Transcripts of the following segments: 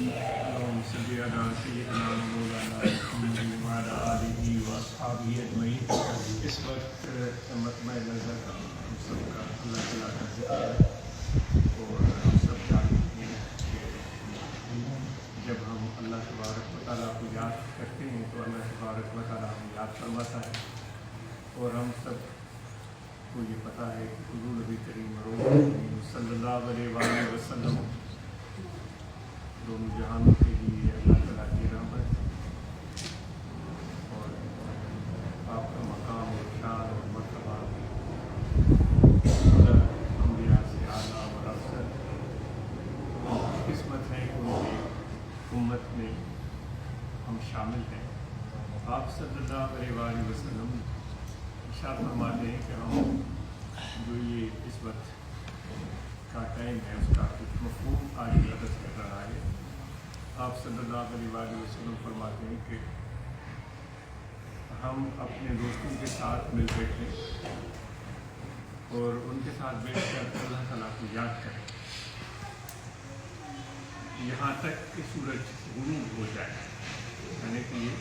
اللهم صل على سيدنا مولانا محمد وعلى آلہ وأصحابہ اجمعین۔ اس وقت مطمع نظر ہم سب کا اللہ تعالیٰ کا ذکر ہے، اور ہم سب جانتے ہیں کہ جب ہم اللہ تبارک و تعالیٰ کو یاد کرتے ہیں تو اللہ تبارک و تعالیٰ ہمیں یاد فرماتا ہے، اور ہم سب کو یہ پتہ ہے کہ حضور نبی کریم صلی اللہ علیہ وآلہ وسلم دونوں جہانوں کے لیے اللہ تعالیٰ کی رحمت اور آپ کا مقام اور شان اور مرتبہ انبیاء سے اعلیٰ اور افضل۔ خوش قسمت ہے کہ ان کی امت میں ہم شامل ہیں۔ آپ صلی اللہ علیہ وآلہ وسلم ارشاد فرماتے ہیں کہ ہم جو یہ اس وقت کا ٹائم ہے اس کا کچھ مفہوم آج لفظ کر رہا ہے۔ آپ صلی اللہ علیہ وآلہ وسلم فرماتے ہیں کہ ہم اپنے دوستوں کے ساتھ مل بیٹھیں اور ان کے ساتھ بیٹھ کر اللہ تعالیٰ کو یاد کریں یہاں تک کہ سورج غروب ہو جائے، یعنی کہ یہ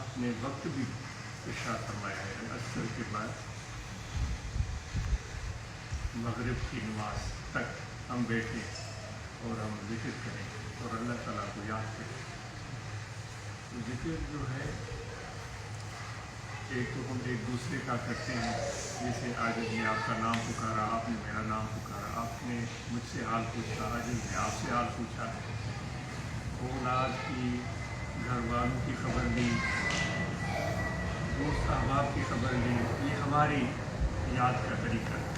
آپ نے وقت بھی ارشاد فرمایا ہے عصر کے بعد مغرب کی نماز تک ہم بیٹھیں اور ہم ذکر کریں اور اللہ تعالیٰ کو یاد کریں۔ تو ذکر جو ہے ایک تو ہم ایک دوسرے کا کرتے ہیں، جیسے آج نے آپ کا نام پکارا، آپ نے میرا نام پکارا، آپ نے مجھ سے حال پوچھا، آج نے آپ سے حال پوچھا، اولاد کی، گھر والوں کی خبر لی، دوست احباب کی خبر لی۔ یہ ہماری یاد کا طریقہ ہے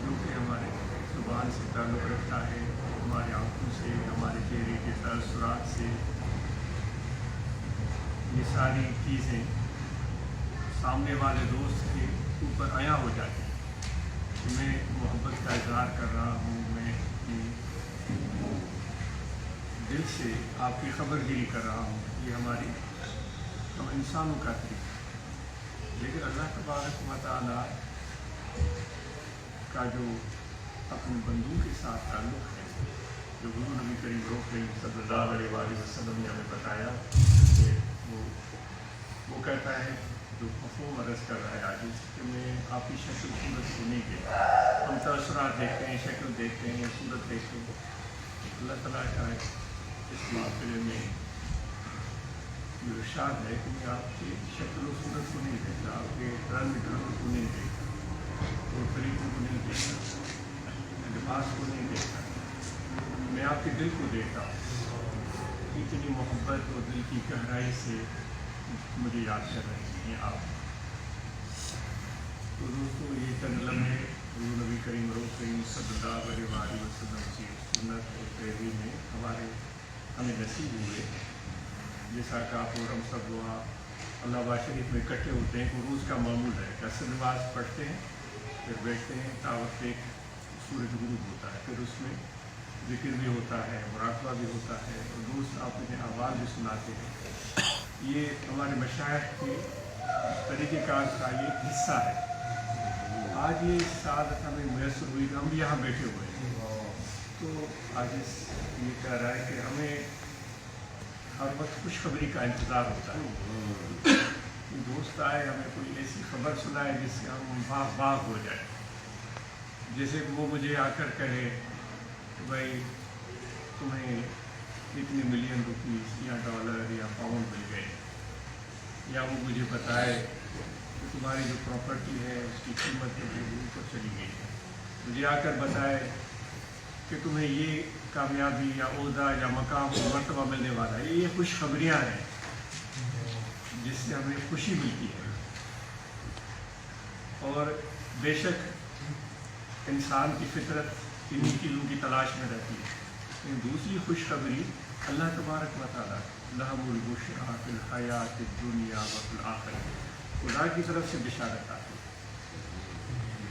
جو کہ ہمارے زبان سے تعلق رکھتا ہے، ہماری آنکھوں سے، ہمارے چہرے کے تاثرات سے۔ یہ ساری چیزیں سامنے والے دوست کے اوپر عیاں ہو جاتی ہیں کہ میں محبت کا اظہار کر رہا ہوں، میں دل سے آپ کی خبر گیری کر رہا ہوں۔ یہ ہم انسانوں کا طریقہ ہے، لیکن اللہ تبارک و تعالیٰ کا جو اپنے بندوں کے ساتھ تعلق ہے، جو حضور نبی کریم صلی اللہ علیہ وآلہ وسلم نے ہمیں بتایا کہ وہ کہتا ہے، جو مفہوم عرض کر رہا ہے آج کہ میں آپ کی شکل صورت کو نہیں دیکھتا۔ ہم تاثرات دیکھتے ہیں، شکل دیکھتے ہیں، صورت دیکھتے ہیں۔ اللہ تعالیٰ کا اس معاملے میں جو ارشاد ہے کہ میں آپ کی شکل و صورت کو نہیں دیکھتا، آپ کے رنگ ڈھنگ کو نہیں دیکھتا، اور طریقوں کو نہیں دیکھتا، لباس کو نہیں دیکھتا، میں آپ کے دل کو دیکھتا ہوں۔ اتنی محبت اور دل کی گہرائی سے مجھے یاد کر رہے ہیں آپ۔ تو دوستو، یہ چند لمحے حضور نبی کریم صلی اللہ علیہ وآلہ وسلم کی سنت اور پیروی میں ہمیں نصیب ہوئے۔ جیسا کہ آپ اور ہم سب وہاں اللہ شریف میں اکٹھے ہوتے ہیں، عروج کا معمول ہے کہ اصل نماز پڑھتے ہیں، پھر بیٹھتے ہیں تا وقت ایک سورج غروب ہوتا ہے، پھر اس میں ذکر بھی ہوتا ہے، مراقبہ بھی ہوتا ہے، اور دوست آپ انہیں آواز بھی سناتے ہیں۔ یہ ہمارے مشائخ کے طریقہ کار کا یہ ایک حصہ ہے۔ آج یہ سعادت ہمیں میسر ہوئی کہ ہم بھی یہاں بیٹھے ہوئے ہیں، تو آج یہ کہہ رہا ہے کہ ہمیں ہر وقت خوشخبری کا انتظار ہوتا ہے۔ دوست آئے، ہمیں کوئی ایسی خبر سنائے جس سے ہم باغ ہو جائیں، جیسے وہ مجھے آ کر کہے کہ بھائی تمہیں اتنے ملین روپیز یا ڈالر یا پاؤنڈ مل گئے، یا وہ مجھے بتائے کہ تمہاری جو پراپرٹی ہے اس کی قیمت جو ہے اوپر چلی گئی ہے، مجھے آ کر بتائے کہ تمہیں یہ کامیابی یا عہدہ یا مقام و مرتبہ ملنے والا ہے۔ یہ خوشخبریاں ہیں جس سے ہمیں خوشی ملتی ہے، اور بے شک انسان کی فطرت انہی چیزوں کی تلاش میں رہتی ہے۔ لیکن دوسری خوشخبری اللہ تبارک و تعالیٰ لہم البشریٰ فی الحیات الدنیا وفی الآخرہ، خدا کی طرف سے بشارت آتی ہے۔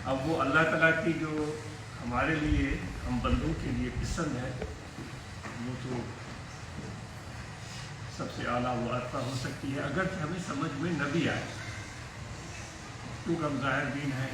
اب وہ اللہ تعالیٰ کی جو ہمارے لیے، ہم بندوں کے لیے پسند ہے، وہ تو سب سے اعلیٰ و ارفع ہو سکتی ہے، اگرچہ ہمیں سمجھ میں نہ بھی آئے، کیونکہ ہم ظاہر بین ہیں،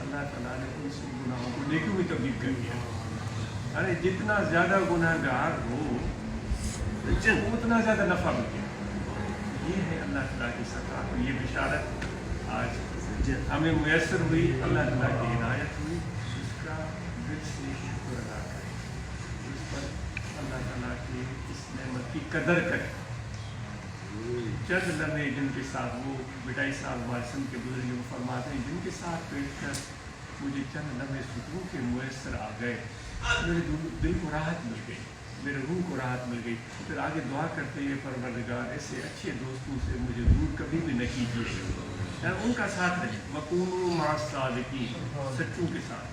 اللہ تعالیٰ نے ان سے گناہوں کو نیکیوں میں تبدیل کر دیا. ارے جتنا زیادہ گناہ گار ہو اتنا زیادہ نفع ملے. یہ ہے اللہ تعالیٰ کی سزا. اور یہ بشارت آج ہمیں میسر ہوئی, اللہ تعالیٰ کی عنایت ہوئی, اس کا دل سے شکر ادا کریں, اس پر اللہ تعالیٰ کی اس نعمت کی قدر کریں. چند لمحے جن کے ساتھ وہ بٹائی صاحب واسم کے بزرگ فرماتے ہیں, جن کے ساتھ بیٹھ کر مجھے چند لمحے سکون کے میسر آ گئے, میرے دل کو راحت مل گئی, میرے روح کو راحت مل گئی. پھر آگے دعا کرتے ہیں پروردگار ایسے اچھے دوستوں سے مجھے دور کبھی بھی نہ کیجیے, یعنی ان کا ساتھ رہے. وَكُونُوا مَعَ الصَّادِقِينَ, سچوں کے ساتھ.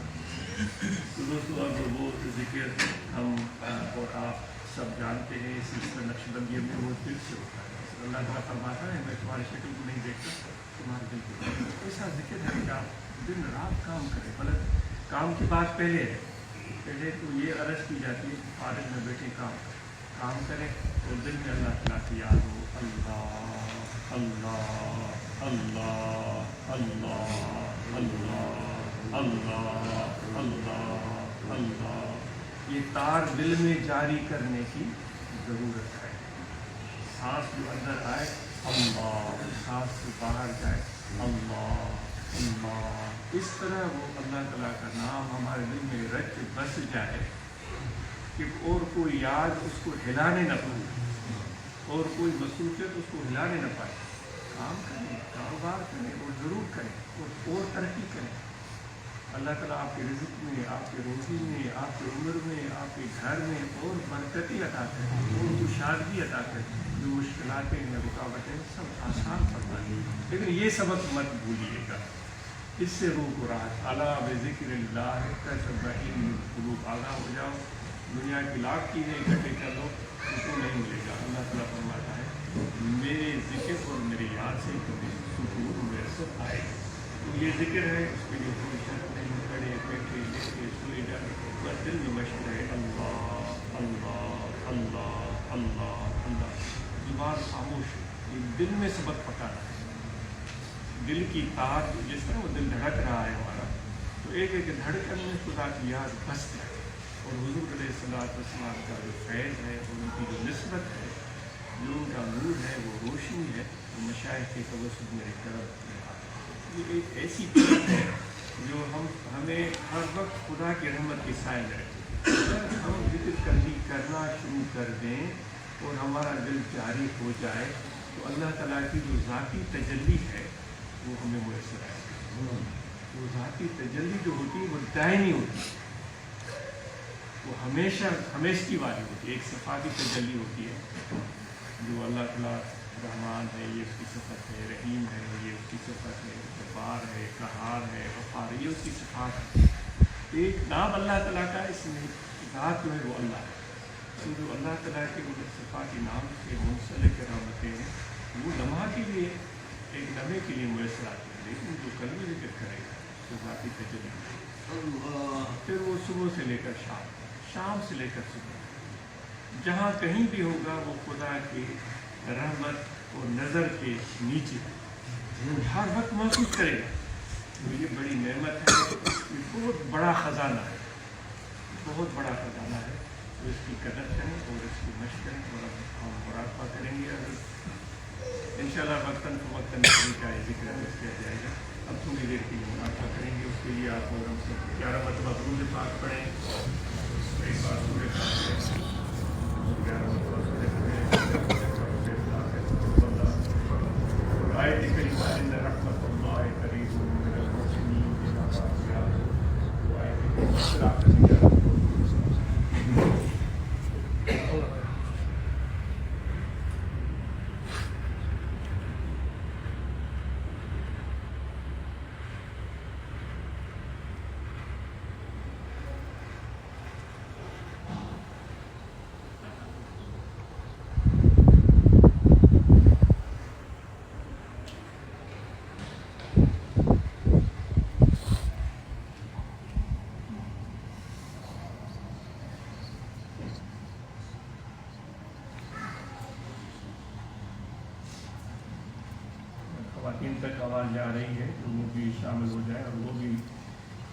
تو دوستو اب وہ ذکر ہم اور آپ سب جانتے ہیں, سلسلہ نقشبندیہ میں وہ دل سے ہوتا ہے. اللہ تعالیٰ فرماتا ہے میں تمہاری شکل کو نہیں دیکھتا, تمہارے دل کو. ایسا ذکر ہے کہ آپ دن رات کام کریں. مطلب کام کی بات پہلے ہے, پہلے تو یہ عرض کی جاتی ہے کہ فارغ میں بیٹھے کام کریں اور دل میں اللہ تعالیٰ کی یاد ہو. اللہ اللہ اللہ اللہ اللہ اللہ اللہ اللہ. یہ تار دل میں جاری کرنے کی ضرورت ہے. سانس جو اندر آئے اللہ, سانس جو باہر جائے اللہ اللہ. اس طرح وہ اللہ تعالیٰ کا نام ہمارے دل میں رچ بس جائے کہ اور کوئی یاد اس کو ہلانے نہ پائے, اور کوئی مصروفیت اس کو ہلانے نہ پائے. کام کریں, کاروبار کریں اور ضرور کریں اور ترقی کریں. اللہ تعالیٰ آپ کے رزق میں, آپ کے روزی میں, آپ کے عمر میں, آپ کے گھر میں اور برکتی عطا کریں, اور کشادگی عطا کریں. جو مشکلاتیں ہیں, رکاوٹیں سب آسان فرمائیں. لیکن یہ سبق مت بھولیے گا, اس سے روح کو راحت. اعلیٰ بذکر اللہ تطمئن القلوب. آگاہ ہو جاؤ, دنیا کی لاکھ چیزیں اکٹھے کر لو, سکون نہیں ملے گا. اللہ تعالیٰ فرماتا ہے میرے ذکر اور میری یاد سے تمہیں سکون میسر آئے. تو یہ ذکر ہے, اس کے لیے کوئی شرط نہیں. کھڑے بیٹھے لیٹے سوئے جائے, بس دل میں مشغول ہے اللہ اللہ اللہ اللہ اللہ. زبان خاموش ہے, یہ دل میں سبق پکانا ہے. دل کی تار جس طرح وہ دل دھڑک رہا ہے ہمارا, تو ایک ایک دھڑکن میں خدا کی یاد بس جائے. اور حضور علیہ السلام کا جو فیض ہے, ان کی جو نسبت ہے, جو ان کا نور ہے, وہ روشنی ہے, وہ مشائخ کے توسط میرے طرف میں آتا ہے. یہ ایک ایسی چیز ہے جو ہمیں ہر وقت خدا کی رحمت کے سائے رہتی ہے. اگر ہم ذکر کرنا شروع کر دیں اور ہمارا دل جاری ہو جائے تو اللہ تعالیٰ کی جو ذاتی تجلی ہے وہ ہمیں میسر آئے. وہ ذاتی تجلی جو ہوتی ہے وہ دائمی ہوتی ہے, وہ ہمیشہ والی ہوتی ہے. ایک صفاتی تجلی ہوتی ہے جو اللہ تعالیٰ رحمان ہے, یہ اس کی صفت ہے. رحیم ہے, یہ اس کی صفت ہے. جبار ہے, قہار ہے, غفار ہے, یہ اس کی صفات ہے. ایک نام اللہ تعالیٰ کا, اس میں ذات جو ہے وہ اللہ ہے. تو جو اللہ تعالیٰ کے صفاتی نام سے منسلک رحمتیں ہیں وہ لمحہ کے لیے, ایک لمحے کے لیے میسر آتی ہے. لیکن جو قلبی ذکر کرے گا تو ذاتی تجلی پھر وہ صبح سے لے کر شام سے لے کر صبح, جہاں کہیں بھی ہوگا وہ خدا کی رحمت اور نظر کے نیچے ہر وقت محسوس کرے گا. تو یہ بڑی نعمت ہے, یہ بہت بڑا خزانہ ہے, بہت بڑا خزانہ ہے. تو اس کی قدر کریں اور اس کی مشق کریں اور ہم مراقبہ کریں گے. اگر انشاءاللہ وقتاً فوقتاً کا ذکر کیا جائے گا. اب تھوڑی دیر کے لیے مراقبہ کریں گے. اس کے لیے آپ اور ہم سب 11 مرتبہ درود پاک پڑھیں. ایک بار سورہ فاتحہ 11 مرتبہ سورہ فاتحہ آیت کریمہ ان رحمت اللہ قریب من المحسنین کے بعد وہ آیت کریمہ خواتین تک آواز جا رہی ہے تو وہ بھی شامل ہو جائے اور وہ بھی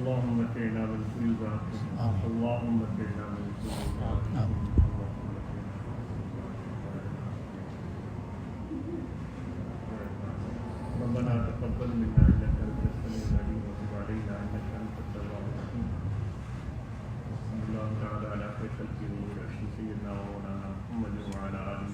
اللهم اتنا من كل ذنب اللهم اتنا من كل ذنب ربنا تقبل منا انك انت السميع العليم وتب علينا انك انت التواب الرحيم صلى الله تعالى على خير خلقه ورسوله سيدنا ومولانا محمد وعلى اله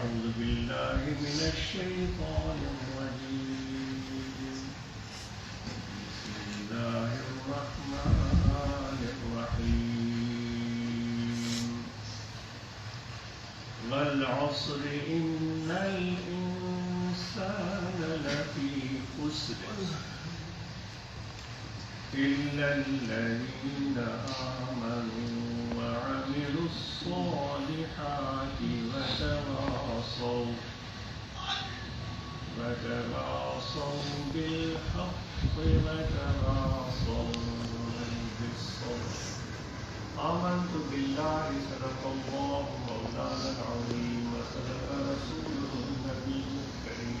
أعوذ بالله من الشيطان الرجيم بسم الله الرحمن الرحيم والعصر إن الإنسان لفي خسر إلا الذين آمنوا وعملوا الصالحات وتواصوا بالحق وتواصوا بالصبر آمنت بالله صدق الله مولانا العظيم وصدق رسوله النبي الكريم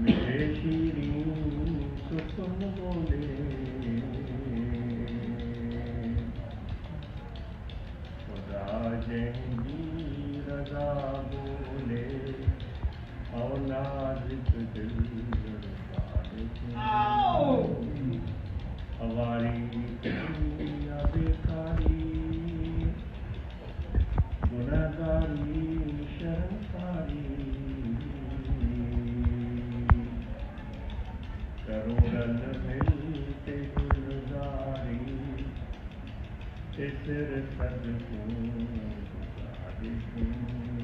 میرے شیریں سخن بولے خدا جہنگی رضا بولے اور نازک دل ہماری یا بیکاری گناہگاری شرمساری کروڑن ملتے گلزاری اس رسد کو گزاری